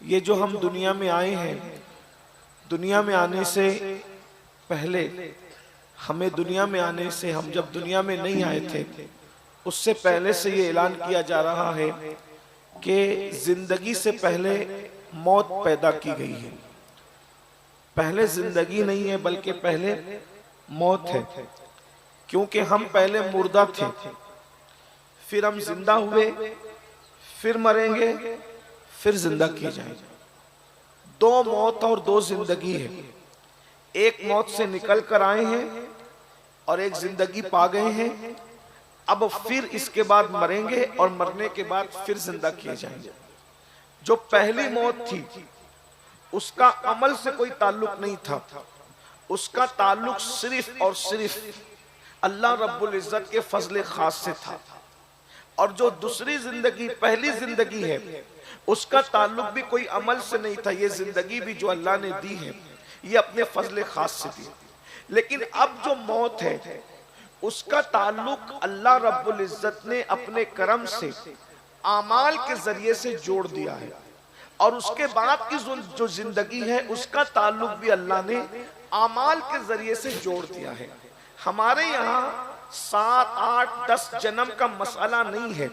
ये जो हम दुनिया में आए हैं, दुनिया में आने से पहले हमें दुनिया में आने से, हम जब दुनिया में नहीं आए थे उससे पहले से ये ऐलान किया जा रहा है कि जिंदगी से पहले मौत पैदा की गई है। पहले जिंदगी नहीं है बल्कि पहले मौत है, क्योंकि हम पहले मुर्दा थे, फिर हम जिंदा हुए, फिर मरेंगे, फिर जिंदा किए जाएंगे। दो मौत और दो जिंदगी है। एक मौत से निकल कर आए हैं और एक जिंदगी पा गए हैं। अब फिर इसके बाद मरेंगे और मरने के बाद फिर जिंदा किए जाएंगे। जो पहली मौत थी उसका अमल से कोई ताल्लुक नहीं था, उसका ताल्लुक सिर्फ और सिर्फ अल्लाह रब्बुल इज्जत के फजल खास से था। और जो दूसरी जिंदगी, पहली जिंदगी है, उसका ताल्लुक भी कोई अमल से नहीं था। ये जिंदगी भी जो अल्लाह ने दी है ये अपने फजल खास से दी। लेकिन अब जो मौत है उसका ताल्लुक अल्लाह रब्बुल इज्जत ने अपने करम से आमाल के जरिए से जोड़ दिया है। और उसके बाद की जो जिंदगी है उसका ताल्लुक भी अल्लाह ने आमाल के जरिए से जोड़ दिया है। हमारे यहाँ 7, 8, 10 जन्म का मसला नहीं है।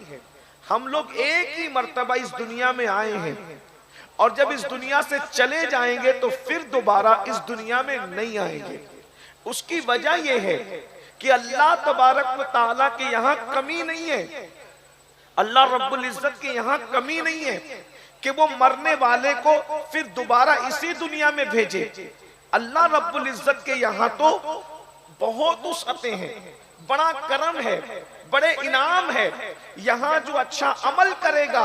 हम लोग एक ही मर्तबा इस दुनिया में आए हैं और जब इस दुनिया से चले जाएंगे तो फिर दोबारा इस दुनिया में नहीं आएंगे। उसकी वजह यह है कि अल्लाह तबारक व तआला के यहाँ कमी नहीं है, अल्लाह रब्बुल इज्जत के यहाँ कमी नहीं है कि वो मरने वाले को फिर दोबारा इसी दुनिया में भेजे। अल्लाह रब्बुल इज्जत के यहाँ तो बहुत वसअतें हैं, बड़ा करम है, बड़े इनाम है। यहाँ जो अच्छा अमल करेगा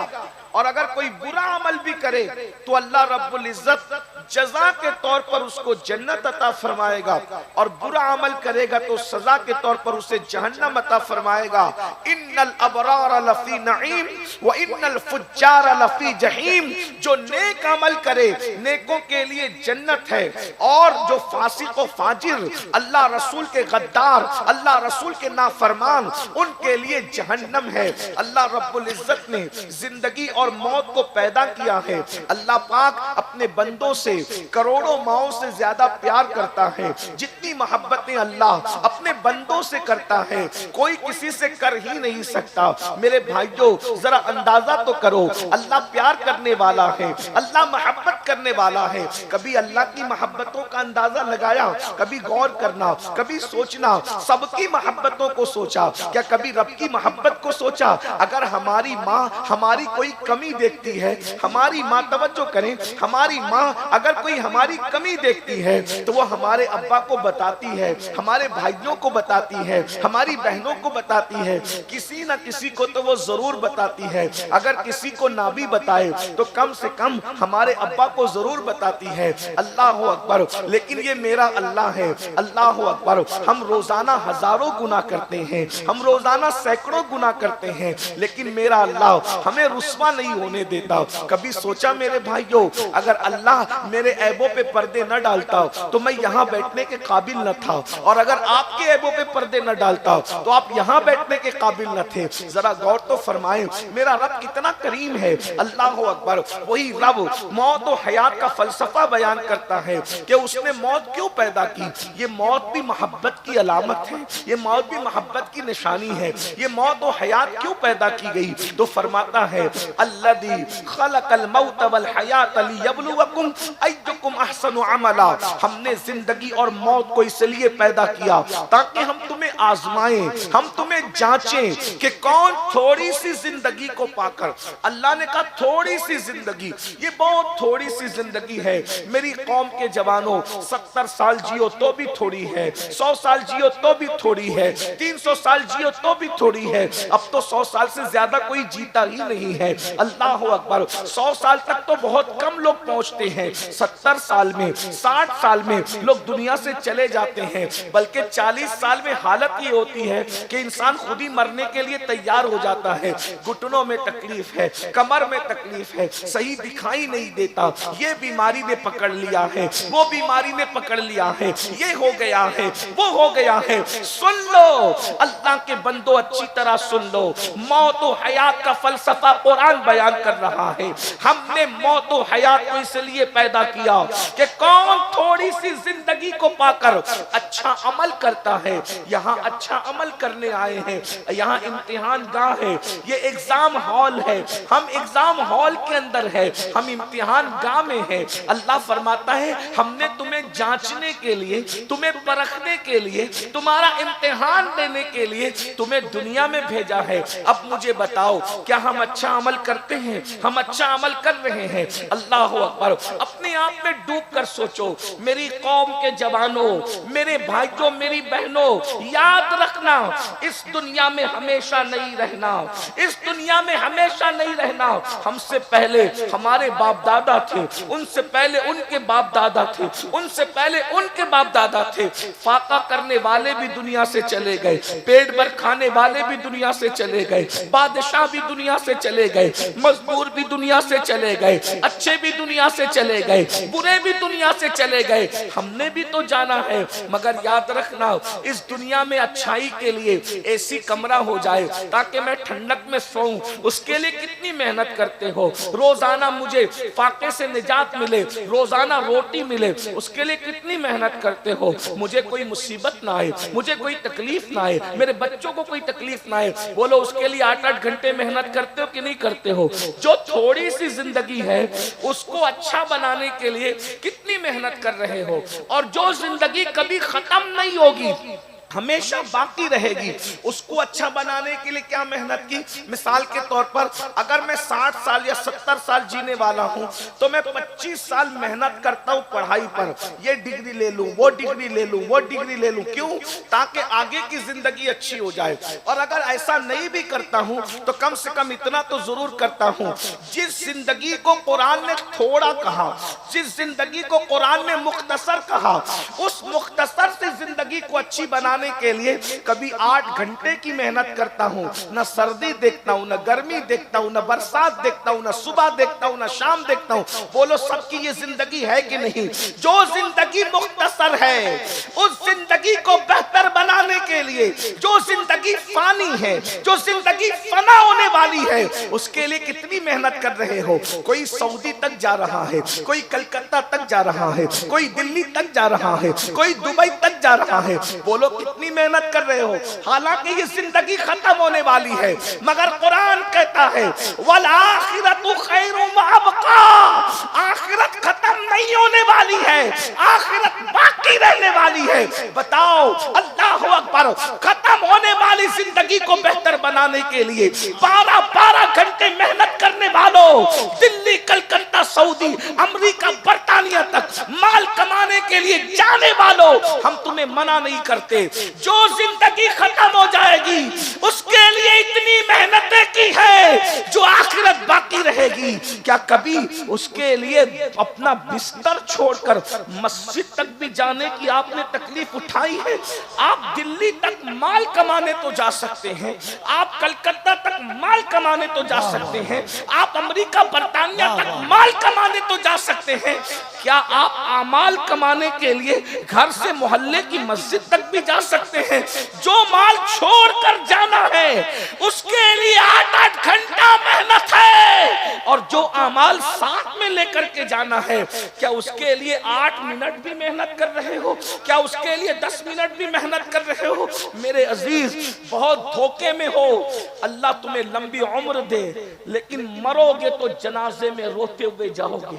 और अगर कोई बुरा अमल भी करे तो अल्लाह रब्बुल इज्जत जजा के तौर पर उसको जन्नत अता फरमाएगा, और बुरा अमल करेगा तो सजा के तौर पर उसे जहन्नम अता फरमाएगा। इन्नल अबरार लफी नईम व इन्नल फुज्जार लफी जहीम। जो नेक अमल करे नेकों के लिए जन्नत है, और जो फासिक व फाजिर, अल्लाह रसूल के गद्दार, अल्लाह रसूल के नाफरमान, उनके लिए जहन्नम है। अल्लाह रब्बुल इज्जत ने जिंदगी और मौत को पैदा किया है। अल्लाह पाक अपने बंदों से करोड़ों माओं से ज्यादा प्यार करता है। जितनी मोहब्बतें अल्लाह अपने बंदों से करता है कोई किसी से कर ही नहीं सकता। मेरे भाइयों जरा अंदाजा तो करो, अल्लाह प्यार करने वाला है, अल्लाह मोहब्बत करने वाला है। कभी अल्लाह की मोहब्बतों का अंदाजा लगाया? कभी गौर करना, कभी सोचना, सबकी मोहब्बतों को सोचा? क्या कभी रब की मोहब्बत को सोचा? अगर हमारी माँ हमारी कोई कमी देखती है, हमारी माँ, तवज्जो करें, हमारी माँ अगर कोई हमारी कमी देखती है तो वो हमारे अब्बा को बताती है, हमारे भाइयों को बताती है, हमारी बहनों को बताती है, किसी न किसी को तो वो जरूर बताती है। अगर किसी को ना भी बताए तो कम से कम हमारे अब्बा को जरूर बताती है। अल्लाह अकबर। लेकिन ये मेरा अल्लाह है, अल्लाह अकबर। हम रोजाना हजारों गुनाह करते हैं, हम रोजाना सैकड़ों गुनाह करते हैं, लेकिन मेरा अल्लाह हमें रुस्वा नहीं होने देता। कभी सोचा मेरे भाइयों, अगर अल्लाह मेरे ऐबों पे पर्दे न डालता तो मैं यहाँ बैठने के काबिल न था, और अगर आपके ऐबों पे पर्दे न डालता तो आप यहाँ बैठने के काबिल न थे। जरा गौर तो फरमाएं, मेरा रब कितना करीम है। अल्लाह अकबर। वही रब मौत और हयात का फलसफा बयान करता है कि उसने मौत क्यों पैदा की। ये मौत भी मोहब्बत की अलामत है, ये मौत भी मोहब्बत की निशानी है। ये मौत और हयात क्यों पैदा की गई? तो फरमाता है अल्लज़ी खलक़ल मौत वल हयात लियब्लुवकुम अय्युकुम अहसनु अमला। हमने जिंदगी और मौत को इसलिए पैदा किया ताकि हम तुम्हें आजमाएं, हम तुम्हें जांचें कि कौन थोड़ी सी जिंदगी को पाकर, अल्लाह ने कहा थोड़ी सी जिंदगी, ये बहुत थोड़ी सी जिंदगी है। मेरी कौम के जवानों, 70 साल जियो तो भी थोड़ी है, 100 साल जियो तो भी थोड़ी है, 300 साल जियो तो भी थोड़ी है। अब तो 100 साल से ज्यादा कोई जीता ही नहीं है। अल्लाह अकबर। 100 साल तक तो बहुत कम लोग पहुंचते हैं, 70 साल में, 60 साल में लोग दुनिया से चले जाते हैं, बल्कि 40 40 साल में हालत ये होती है कि इंसान खुद ही मरने के लिए तैयार हो जाता है। घुटनों में तकलीफ है, कमर में तकलीफ है, सही दिखाई नहीं देता, ये बीमारी ने पकड़ लिया है, वो बीमारी ने पकड़ लिया है, ये हो गया है, वो हो गया है। सुन लो अल्लाह के बंदो, अच्छी तरह सुन लो, मौत और हयात का फलसफा कुरान बयान कर रहा है। हमने मौत और हयात को इसलिए पैदा किया कि कौन थोड़ी सी जिंदगी को पाकर अच्छा अमल करता है। यहाँ अच्छा अमल करने आए हैं, यहाँ इम्तिहान गाह है, ये एग्जाम हॉल है, हम एग्जाम हॉल के अंदर है, हम इम्तिहान गाह में है। अल्लाह फरमाता है हमने तुम्हें जांचने के लिए, तुम्हें परखने के लिए, तुम्हारा इम्तिहान देने के लिए तुम्हें दुनिया में भेजा है। अब मुझे बताओ क्या हम अच्छा अमल करते हैं? हम अच्छा अमल कर रहे हैं? अल्लाह अकबर। अपने आप में डूब कर सोचो, मेरी कौम के जवानों, मेरे भाइयों, मेरी बहनों, याद रखना इस दुनिया में हमेशा नहीं रहना, इस दुनिया में हमेशा नहीं रहना। हमसे पहले हमारे बाप दादा थे, उनसे पहले उनके बाप दादा थे, उनसे पहले उनके बाप दादा थे। फाका करने वाले भी दुनिया से चले गए, पेट भर खाने वाले भी दुनिया से चले गए, बादशाह भी दुनिया से चले गए, मजदूर भी दुनिया से चले गए, अच्छे भी दुनिया से चले गए, बुरे भी दुनिया से चले गए। हमने भी तो जाना है, मगर याद रखना इस दुनिया में अच्छाई के लिए ऐसी कमरा हो जाए ताकि मैं ठंडक में सोऊं, उसके लिए कितनी मेहनत करते हो। रोजाना मुझे फाके से निजात मिले, रोजाना रोटी मिले, उसके लिए कितनी मेहनत करते हो। मुझे कोई मुसीबत ना आए, मुझे कोई तकलीफ ना आए, मेरे बच्चों को कोई तकलीफ ना आए। बोलो उसके लिए 8-8 घंटे मेहनत करते हो कि नहीं करते हो? जो थोड़ी सी जिंदगी है उसको अच्छा बनाने के लिए कितनी मेहनत कर रहे हो। और जो जिंदगी कभी खत्म नहीं होगी, हमेशा बाकी रहेगी, उसको अच्छा बनाने के लिए क्या मेहनत की। मिसाल के तौर पर अगर मैं 60 साल या 70 साल जीने वाला हूं तो मैं 25 साल मेहनत करता हूं पढ़ाई पर, ये डिग्री ले लूं, वो डिग्री ले लूं, वो डिग्री ले लूं। क्यों? ताकि आगे की जिंदगी अच्छी हो जाए। और अगर ऐसा नहीं भी करता हूं तो कम से कम इतना तो जरूर करता हूं, जिस जिंदगी को कुरान ने थोड़ा कहा, जिस जिंदगी को कुरान ने मुख्तसर कहा, उस मुख्तसर से जिंदगी को अच्छी बनाने के लिए कभी 8 घंटे की मेहनत करता हूँ, न सर्दी देखता हूँ, न गर्मी देखता हूँ, न बरसात देखता हूँ, न सुबह देखता हूँ, न शाम देखता हूँ। बोलो सबकी ये जिंदगी है कि नहीं? जो जिंदगी मुख्तसर है उस जिंदगी को बेहतर बनाने के लिए, जो जिंदगी फानी है, जो जिंदगी फना होने वाली है, उसके लिए कितनी मेहनत कर रहे हो। कोई सऊदी तक जा रहा है, कोई कलकत्ता तक जा रहा है, कोई दिल्ली तक जा रहा है, कोई दुबई तक जा रहा है। बोलो कितनी मेहनत कर रहे हो। हालांकि ये जिंदगी खत्म होने वाली है, मगर कुरान कहता है वल आखिरतु खैरुम व अबका, आखिरत खत्म नहीं होने वाली है, आखिरत बाकी रहने वाली है। बताओ अल्लाह अकबर। खत्म होने वाली जिंदगी को बेहतर बनाने के लिए 12-12 घंटे मेहनत करने वालों, दिल्ली, कलकत्ता, सऊदी, अमेरिका, बर्तानिया तक माल कमाने के लिए जाने वालों, हम तुम्हें मना नहीं करते। जो जिंदगी खत्म हो जाएगी उसके लिए इतनी मेहनतें की है, जो आखिरत बाकी रहेगी। क्या कभी उसके लिए अपना बिस्तर छोड़कर मस्जिद तक भी जाने की आपने तकलीफ उठाई है? आप दिल्ली तक माल कमाने तो जा सकते हैं, आप कलकत्ता तक माल कमाने तो जा सकते हैं, आप अमेरिका, बर्तानिया तक माल कमाने तो जा सकते हैं। क्या आप आमाल कमाने के लिए घर से मोहल्ले की मस्जिद तक भी जा सकते हैं? जो माल छोड़कर जाना है उसके लिए 8-8 घंटा मेहनत है, और जो आमाल साथ में लेकर के जाना है, क्या उसके लिए 8 मिनट भी मेहनत कर रहे हो? क्या उसके लिए 10 मिनट भी मेहनत कर रहे हो? मेरे अजीज, बहुत धोखे में हो। अल्लाह तुम्हें लंबी उम्र दे, लेकिन मरोगे तो जनाजे में रोते हुए जाओगे,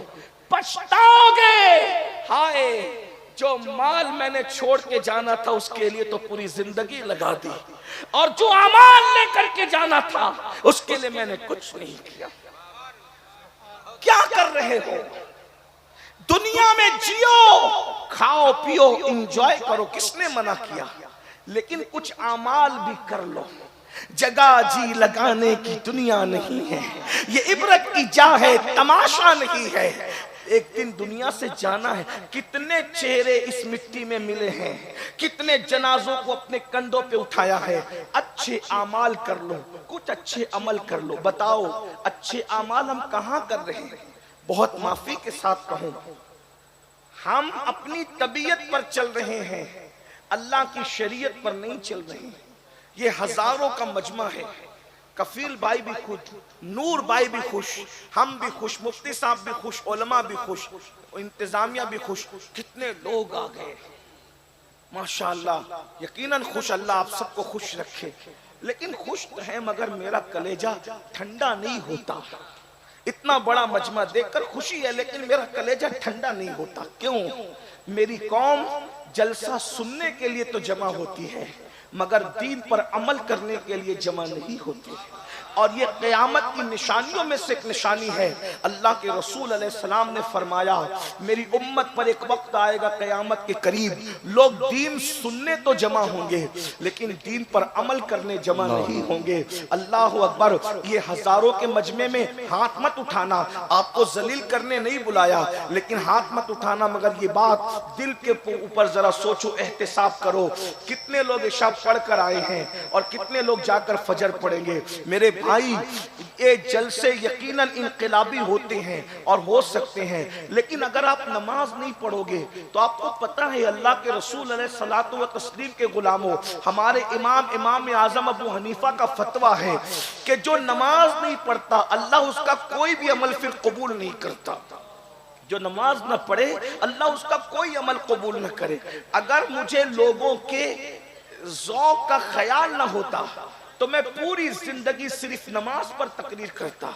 पछताओगे। हाय, जो माल मैंने छोड़ के जाना था उसके लिए तो पूरी जिंदगी लगा दी, और जो अमाल लेकर के जाना था उसके लिए मैंने कुछ नहीं किया। क्या कर रहे हो? दुनिया में जियो, खाओ पियो, एंजॉय करो, किसने मना किया? लेकिन कुछ अमाल भी कर लो। जगह जी लगाने की दुनिया नहीं है, ये इबरत की जा है, तमाशा नहीं है। एक दिन दुनिया से जाना है। कितने चेहरे इस मिट्टी में मिले हैं, कितने जनाजों को अपने कंधों पे उठाया है। अच्छे अमाल कर लो, कुछ अच्छे अमल कर लो। बताओ अच्छे अमाल हम कहाँ कर रहे हैं? बहुत माफी के साथ कहूं, हम अपनी तबीयत पर चल रहे हैं, अल्लाह की शरीयत पर नहीं चल रहे हैं। ये हजारों का मजमा है। कफील भाई भी खुश, नूर भाई भी खुश, हम भी खुश, मुफ्ती साहब भी खुश, उलमा भी खुश, इंतजामिया भी खुश। कितने लोग आ गए माशाअल्लाह। यकीनन खुश, अल्लाह आप सबको खुश रखे। लेकिन खुश तो है मगर मेरा कलेजा ठंडा नहीं होता। इतना बड़ा मजमा देखकर खुशी है लेकिन मेरा कलेजा ठंडा नहीं होता। क्यों? मेरी कौम जलसा सुनने के लिए तो जमा होती है मगर दीन पर अमल करने के लिए जमा नहीं होती है। और ये क़यामत की निशानियों में से एक निशानी है। अल्लाह के रसूल अलैहिस्सलाम ने फरमाया, मेरी उम्मत पर एक वक्त आएगा क़यामत के करीब, लोग दीन सुनने तो जमा होंगे लेकिन दीन पर अमल करने जमा नहीं होंगे। अल्लाह अकबर। ये हजारों के मजमे में हाथ मत उठाना, आपको जलील करने नहीं बुलाया, लेकिन हाथ मत उठाना। मगर ये बात दिल के ऊपर जरा सोचो, एहतिसाब करो। कितने लोग इशा पढ़ कर आए हैं और कितने लोग जाकर फजर पढ़ेंगे? मेरे भाई, ये जलसे यकीनन इनकलाबी होते हैं और हो सकते हैं, लेकिन अगर आप नमाज नहीं पढ़ोगे तो आपको पता है अल्लाह के रसूल अलैहिस्सलातु व तस्लीम के गुलामों, हमारे इमाम आजम अबू हनीफा का फतवा है कि जो नमाज नहीं पढ़ता अल्लाह उसका कोई भी अमल फिर कबूल नहीं करता। जो नमाज न पढ़े अल्लाह उसका कोई अमल कबूल न करे। अगर मुझे लोगों के ज़ौक़ का ख्याल न होता तो मैं पूरी जिंदगी सिर्फ नमाज पर तकरीर करता।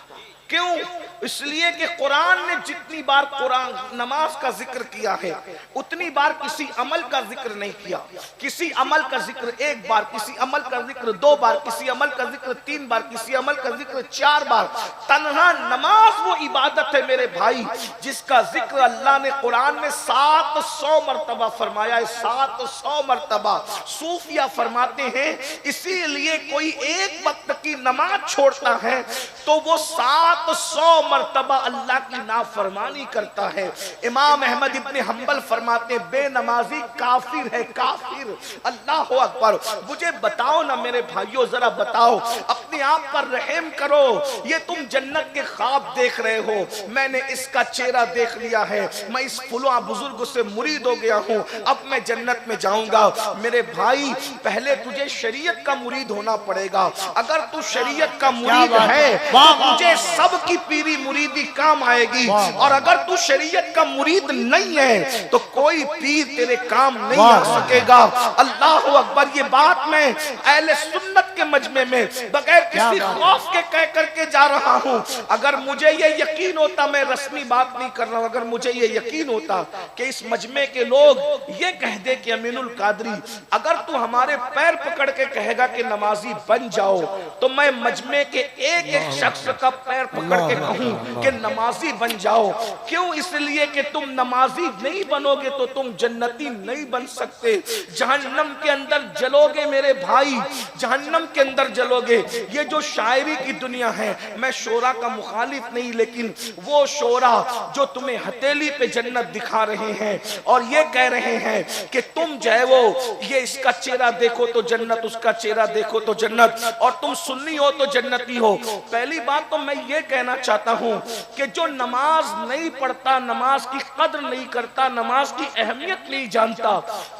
क्यों? इसलिए कि कुरान ने जितनी बार कुरान नमाज का जिक्र किया है उतनी बार किसी अमल का जिक्र नहीं किया। किसी अमल का जिक्र एक बार, किसी अमल का जिक्र दो बार, किसी अमल का जिक्र तीन बार, किसी अमल का जिक्र चार बार। तन्हा नमाज वो इबादत है मेरे भाई जिसका जिक्र अल्लाह ने कुरान में 700 मरतबा फरमाया है। 700 मरतबा। सूफिया फरमाते हैं इसीलिए कोई एक वक्त की नमाज छोड़ता है तो वो 700 मरतबा अल्लाह की नाफरमानी करता है। इमाम अहमद इब्न हंबल फरमाते बेनमाजी काफिर है, काफिर। अल्लाह अकबर। मुझे बताओ ना मेरे भाइयों, जरा बताओ, अपने आप पर रहम करो। ये तुम जन्नत के ख्वाब देख रहे हो, मैंने इसका चेहरा देख लिया है, मैं इस फुला बुजुर्ग से मुरीद हो गया हूँ, अब मैं जन्नत में जाऊंगा। मेरे भाई, पहले तुझे शरीयत का मुरीद होना पड़ेगा। अगर तू शरीयत का मुरीद है तो तुझे सबकी पीरी मुरीदी काम आएगी, और अगर तू शरीयत का मुरीद नहीं है तो कोई पीर तेरे काम नहीं आ सकेगा। अल्लाह अकबर। ये बात मैं अहले सुन्नत के मजमे में बगैर किसी खौफ के कह करके जा रहा हूँ। अगर मुझे ये यकीन होता, मैं रस्मी बात नहीं कर रहा हूँ, अगर मुझे ये यकीन होता कि इस मजमे के लोग ये कह दे कि अमीनुल कादरी अगर तू हमारे पैर पकड़ के कहेगा कि नमाजी बन जाओ, तो मैं मजमे के एक एक शख्स का पैर पकड़ के कहूं कि नमाजी बन जाओ। क्यों? इसलिए कि तुम नमाजी नहीं बनोगे तो तुम जन्नती नहीं बन सकते। जहन्नम के अंदर जलोगे मेरे भाई, जहन्नम के अंदर जलोगे। ये जो शायरी की दुनिया है, मैं शोरा का मुखालिफ नहीं, लेकिन वो शोरा जो तुम्हें हथेली पे जन्नत दिखा रहे हैं और ये कह रहे हैं कि तुम जो है वो ये इसका चेहरा देखो तो जन्नत, उसका चेहरा देखो तो जन्नत, और तुम सुन्नी हो तो जन्नती हो। पहली बात तो मैं ये कहना चाहता हूं कि जो नमाज नहीं पढ़ता, नमाज की कद्र नहीं करता, नमाज की अहमियत नहीं जानता,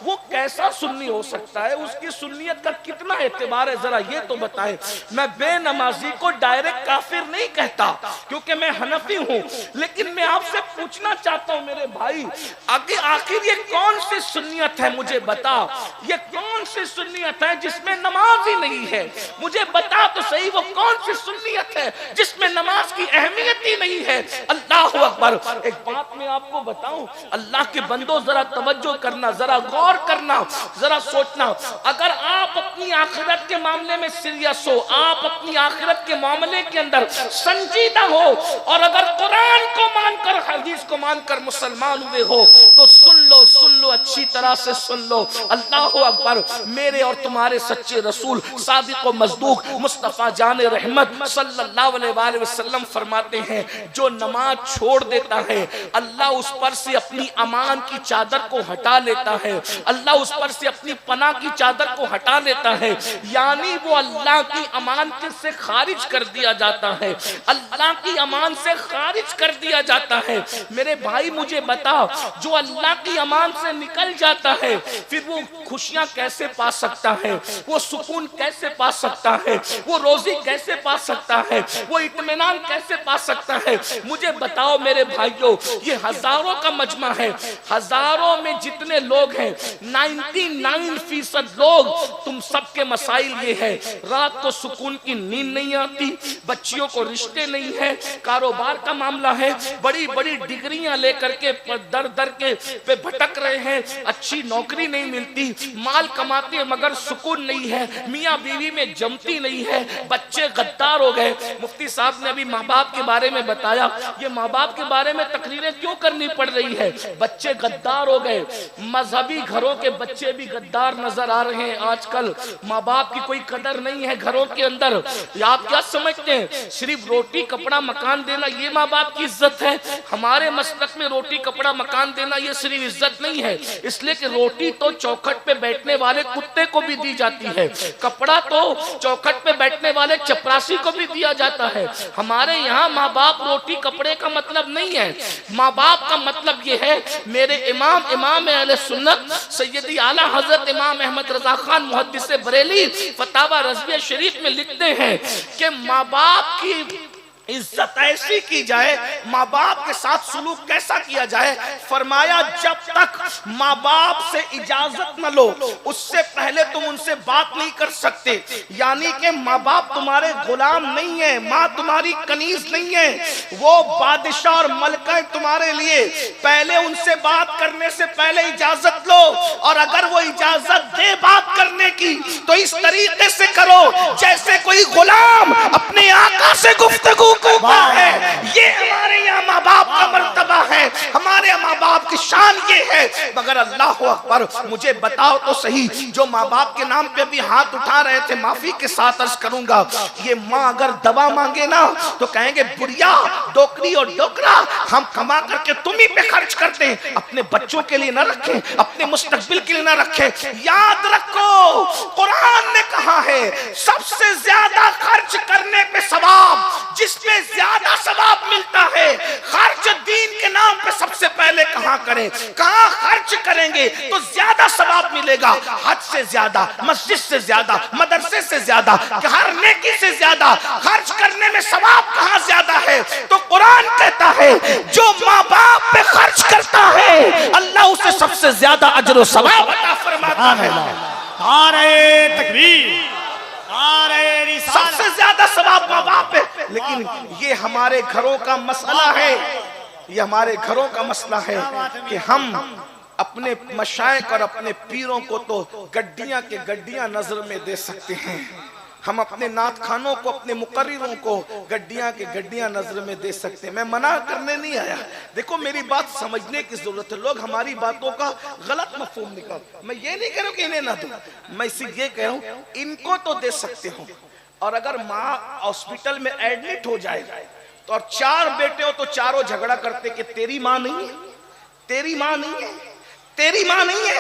वो कैसा सुन्नी हो सकता है? उसकी सुन्नियत का कितना एतबार है, जरा ये तो बताएं। मैं बेनमाजी को डायरेक्ट काफिर नहीं कहता क्योंकि मैं हनफी हूं, लेकिन मैं आपसे पूछना चाहता हूं मेरे भाई, आखिर ये कौन सी सुन्नियत है? मुझे बता, ये कौन सी सुन्नियत है जिसमें नमाज ही नहीं है? मुझे बता तो सही, वो कौन सी सुन्नियत है जिसमें नमाज की अहमियत ही नहीं है? अल्लाह अकबर। एक बात मैं आपको बताऊं, अल्लाह के बंदो जरा तवज्जो करना, जरा गौर करना, जरा सोचना। अगर आप अपनी आखिरत के मामले में सीरियस हो, आप अपनी आखिरत के मामले के अंदर संजीदा हो, और अगर कुरान को मानकर, हदीस को मानकर मुसलमान हुए हो, तो सुन लो अच्छी तरह से सुन लो। अल्लाह अकबर। मेरे और तुम्हारे सच्चे रसूल सादिक व मज़दूक मुस्तफ़ा जान रहमत सल्लल्लाहु अलैहि वसल्लम फरमाते हैं, जो नमाज छोड़ देता है अल्लाह उस पर से अपनी अमान की चादर को हटा लेता है, अल्लाह उस पर से अपनी पनाह की चादर को हटा लेता है, यानी वो अल्लाह की अमान से खारिज कर दिया जाता है, अल्लाह की अमान से खारिज कर दिया जाता है। मेरे भाई मुझे बताओ, जो अल्लाह की अमान से निकल जाता है फिर वो खुशियां कैसे पा सकता है, वो सुकून कैसे पा सकता है, वो रोजी कैसे पा सकता है, वो इत्मीनान कैसे पा सकता है? मुझे बताओ मेरे भाइयों, ये हजारों का मजमा है, हजारों में जितने लोग हैं 99% लोग, तुम सबके मसाइल ये है, रात को सुकून की नींद नहीं आती, बच्चियों को रिश्ते नहीं है, कारोबार का मामला है, बड़ी बड़ी डिग्रियां लेकर के दर दर के पे भटक रहे हैं, अच्छी नौकरी नहीं मिलती, माल कमाते हैं मगर सुकून नहीं है, मियाँ बीवी में जमती नहीं है, बच्चे गद्दार हो गए। मुफ्ती साहब ने अभी माँ बाप के बारे में बताया, ये माँ बाप के बारे में तकरीरें क्यों करनी पड़ रही है? बच्चे गद्दार हो गए, मजहबी घरों के बच्चे भी गद्दार नजर आ रहे हैं आजकल, माँ बाप की कोई कदर नहीं है घरों के अंदर। आप क्या समझते हैं सिर्फ रोटी कपड़ा मकान देना ये माँ बाप की इज्जत है? हमारे मसलक में रोटी कपड़ा मकान देना ये सिर्फ इज्जत नहीं है, इसलिए कि रोटी तो चौखट पे बैठने वाले कुत्ते को भी दी जाती है, कपड़ा तो चौखट पे बैठने वाले चपरासी को भी दिया जाता है। हमारे यहाँ माँ बाप रोटी कपड़े का मतलब नहीं है, माँ बाप का मतलब ये है, मेरे इमाम अहले सुन्नत सैयदी आला हजरत इमाम अहमद रजा खान मुहद्दिस बरेली फतावा रज़विया शरीफ में लिखते हैं कि माँ बाप की इज्जत ऐसी की जाए, माँ बाप के साथ सुलूक कैसा किया जाए? फरमाया जब तक माँ बाप से इजाजत न लो उससे पहले तुम उनसे बात नहीं कर सकते, यानी कि माँ बाप तुम्हारे गुलाम नहीं है, माँ तुम्हारी कनीज नहीं है, वो बादशाह और मलका तुम्हारे लिए। पहले उनसे बात करने से पहले इजाजत लो, और अगर वो इजाजत दे बात करने की तो इस तरीके से करो जैसे कोई गुलाम अपने आका से गुफ्तगू करता है। ये हमारे यहाँ माँ बाप का मर्तबा है, हमारे माँ बाप की शान ये है। मगर अल्लाह अकबर, मुझे बताओ तो सही, जो माँ बाप के नाम पे भी हाथ उठा रहे थे, माफी के साथ अर्ज करूंगा, ये माँ अगर दवा मांगे ना तो कहेंगे बुढ़िया डोकरी और डोकरा हम कमा करके तुम ही पे खर्च करते हैं, अपने बच्चों के लिए ना रखें, अपने मुस्तकबिल के लिए ना रखें। याद रखो कुरान ने कहा है सबसे ज्यादा खर्च करने पे सवाब, जिसपे ज्यादा सवाब मिलता है, खर्च दीन के नाम पे सबसे पहले कहाँ करें, कहाँ खर्च करेंगे तो ज्यादा सवाब मिलेगा? हज से ज्यादा, मस्जिद से ज्यादा, मदरसे से ज्यादा, हर नेकी से ज्यादा खर्च करने में सवाब कहाँ ज्यादा है? तो कुरान कहता है जो माँ बाप पे खर्च करता है अल्लाह उसे सबसे ज्यादा अजर और सवाब अता फरमाता है। नारे तकबीर, सबसे ज्यादा सवाब माँ बाप है। लेकिन ये हमारे घरों का मसला है, ये हमारे घरों का मसला है कि हम अपने मशाइख और अपने पीरों को तो गड्डियां के गड्डियां नजर में दे सकते हैं, हम अपने नात खानों को, अपने मुकर्रिरों को गड्डियां के गड्डियां नजर में दे सकते हैं। मैं मना करने नहीं आया, देखो मेरी बात समझने की जरूरत है। लोग हमारी बातों का गलत मफहूम निकाल, मैं ये नहीं कह रहा हूं कि इन्हें ना दो, मैं इसी ये कह रहा हूं इनको तो दे सकते हो। और अगर माँ हॉस्पिटल में एडमिट हो जाए तो और 4 बेटे हो तो चारों झगड़ा करते कि तेरी माँ नहीं है, तेरी माँ नहीं है, तेरी माँ नहीं है,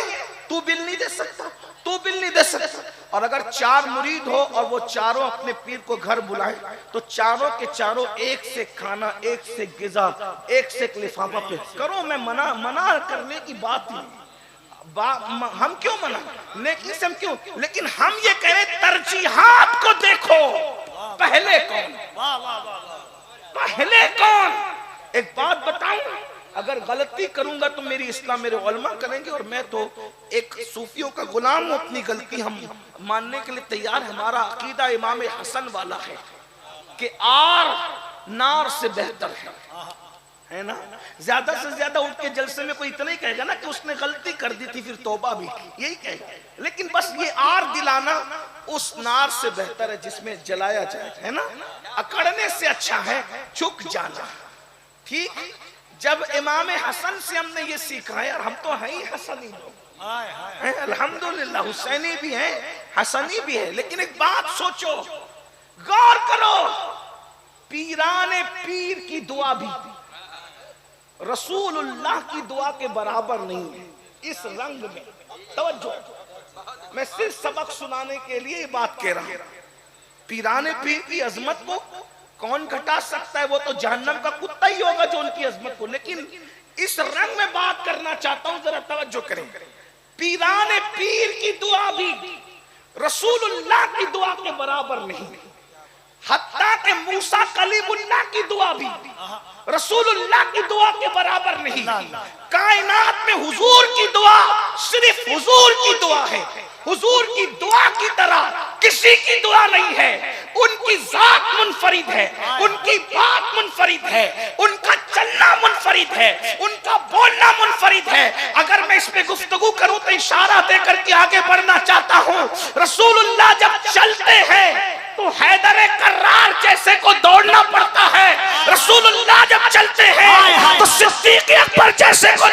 तू बिल नहीं दे सकता, तू बिल नहीं दे सकता। और अगर 4 मुरीद हो और वो चारों अपने पीर को घर बुलाए तो चारों के चारों एक से खाना, एक से गिजा, एक से लिफाफा पे करो। मैं मना करने की बात नहीं, हम क्यों मना, नेकी से हम क्यों, लेकिन हम ये कह रहे तरजीहात को देखो, पहले कौन, पहले कौन। एक बात बताऊं, अगर गलती करूंगा तो मेरी इस्लाह मेरे उलमा करेंगे, और मैं तो एक सूफियों का गुलाम हूं, अपनी गलती हम मानने के लिए तैयार। हमारा अकीदा इमाम हसन वाला है कि आर नार से बेहतर है ना। ज्यादा से ज्यादा उठ के जलसे में कोई इतना ही कहेगा ना कि उसने गलती कर दी थी फिर तौबा भी की, यही कहेगा। लेकिन बस ये आर दिलाना उस नार से बेहतर है जिसमें जलाया जाए, है ना। अकड़ने से अच्छा है झुक जाना, ठीक, जब इमाम हसन से हमने ये सीखा यार, हम तो हैं ही हसनी लोग, अल्हम्दुलिल्लाह, हुसैनी भी हैं, हसनी भी है। लेकिन एक बात सोचो, गौर करो, पीराने पीर की दुआ भी रसूलुल्लाह की दुआ के बराबर नहीं है इस रंग में। तवज्जो, मैं सिर्फ सबक सुनाने के लिए ये बात कह रहा हूं। पीराने पीर की अजमत को कौन घटा सकता है? वो तो जहन्नम का कुत्ता ही होगा जो उनकी अजमत को। लेकिन इस रंग में बात करना चाहता हूं, जरा तवज्जो करें। पीराने पीर की दुआ भी रसूलुल्लाह की दुआ के बराबर नहीं, हत्ता के मूसा कलीमुल्लाह की दुआ भी रसूलुल्लाह की दुआ के बराबर नहीं। कायनात में हुजूर की दुआ सिर्फ हुजूर की दुआ है, हुजूर की दुआ की तरह किसी की दुआ नहीं है। उनकी जात मुनफरिद है, उनकी बात मुनफरिद है, उनका चलना मुनफरिद है, उनका बोलना मुनफरिद है। अगर मैं इस पे गुफ्तगू करूं तो इशारा देकर के आगे बढ़ना चाहता हूं। रसूलुल्लाह जब चलते हैं तो हैदर कर्रार जैसे को दौड़ना पड़ता है। रसूलुल्लाह जब चलते हैं तो सिद्दीक अकबर जैसे को